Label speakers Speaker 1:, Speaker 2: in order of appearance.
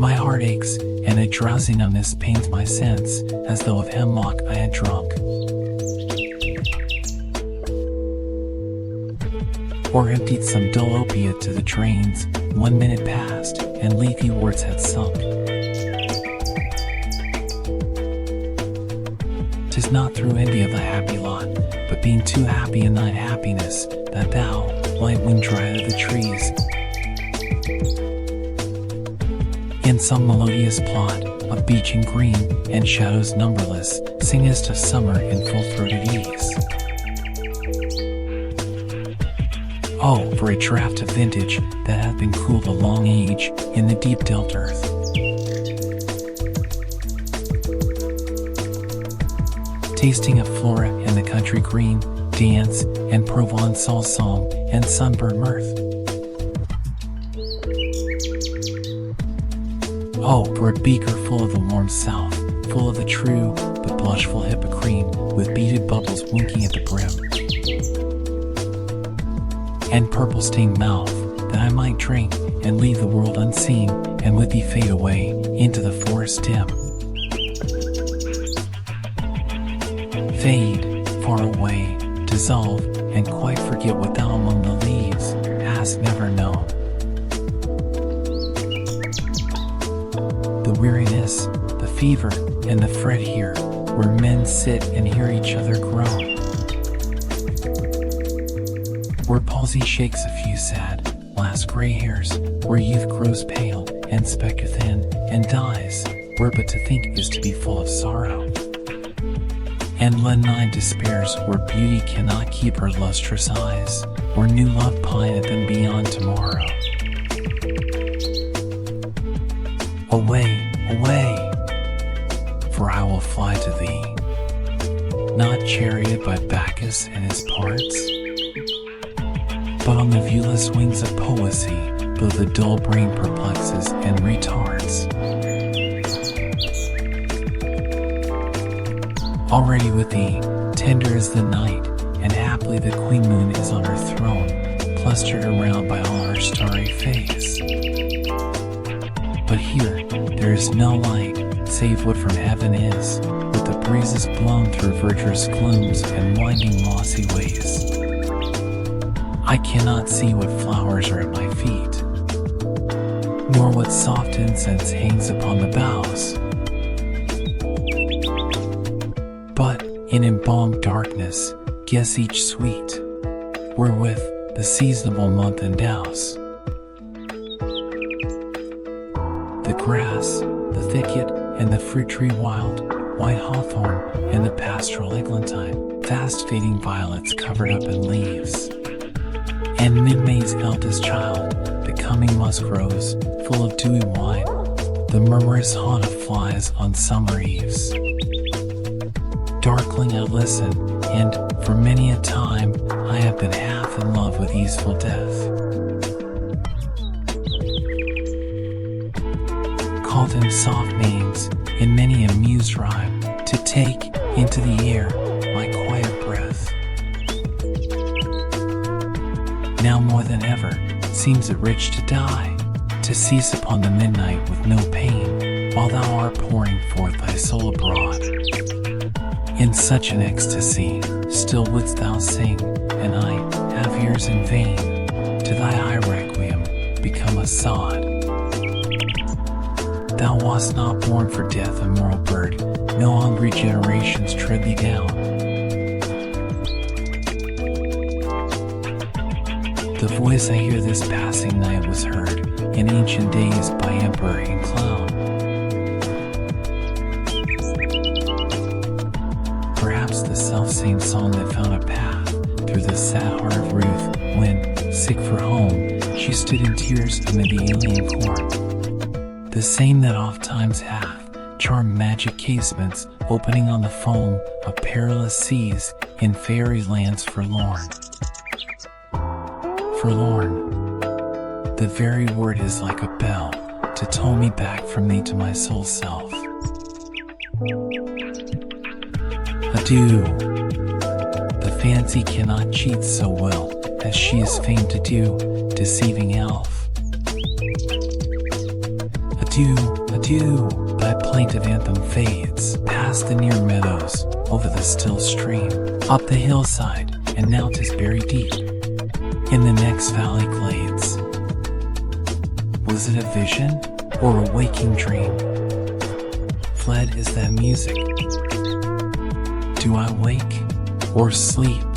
Speaker 1: My heart aches, and a drowsy numbness pains my sense, as though of hemlock I had drunk. Or emptied some dull opiate to the drains. 1 minute passed, and leafy words had sunk. 'Tis not through envy of thy happy lot, but being too happy in thine happiness, that thou, light wind dry of the trees, in some melodious plot of beach and green and shadows numberless, singest of summer in full-throated ease. Oh, for a draught of vintage that hath been cooled a long age in the deep dealt earth. Tasting of flora and the country green, dance and Provençal song and sunburn mirth. Oh, for a beaker full of the warm south, full of the true but blushful hippocrene, with beaded bubbles winking at the brim, and purple-stained mouth, that I might drink and leave the world unseen, and with thee fade away into the forest dim. Fade, far away, dissolve, and quite forget what thou among the leaves hast never known. The weariness, the fever, and the fret here, where men sit and hear each other groan. Where palsy shakes a few sad, last gray hairs, where youth grows pale and spectre thin and dies, where but to think is to be full of sorrow. And leonine despairs, where beauty cannot keep her lustrous eyes, where new love pine at them beyond tomorrow. Away, away, for I will fly to thee, not charioted by Bacchus and his parts, but on the viewless wings of poesy, though the dull brain perplexes and retards. Already with thee, tender is the night, and happily the queen moon is on her throne, clustered around by all her starry face. But here, there is no light, save what from heaven is, with the breezes blown through verdurous glooms and winding mossy ways. I cannot see what flowers are at my feet, nor what soft incense hangs upon the boughs. But in embalmed darkness, guess each sweet, wherewith the seasonable month endows. The grass, the thicket, and the fruit tree wild, white hawthorn, and the pastoral eglantine, fast fading violets covered up in leaves. And mid-May's eldest child, the coming musk rose, full of dewy wine, the murmurous haunt of flies on summer eves. Darkling I listen, and for many a time I have been half in love with easeful death. Called him soft names in many a mused rhyme, to take into the air my quiet breath. Now more than ever seems it rich to die, to cease upon the midnight with no pain, while thou art pouring forth thy soul abroad. In such an ecstasy, still wouldst thou sing, and I have ears in vain, to thy high requiem become a sod. Thou wast not born for death, immoral bird, no hungry generations tread thee down. The voice I hear this passing night was heard in ancient days by emperor and clown. Perhaps the self-same song that found a path through the sad heart of Ruth when, sick for home, she stood in tears amid the alien corn. The same that oft times hath charmed magic casements opening on the foam of perilous seas in fairy lands forlorn. Forlorn. The very word is like a bell to toll me back from thee to my soul's self. Adieu. The fancy cannot cheat so well as she is famed to do, deceiving elf. Adieu, adieu, thy plaintive anthem fades, past the near meadows, over the still stream, up the hillside, and now 'tis buried deep in the next valley glades. Was it a vision, or a waking dream? Fled is that music. Do I wake, or sleep?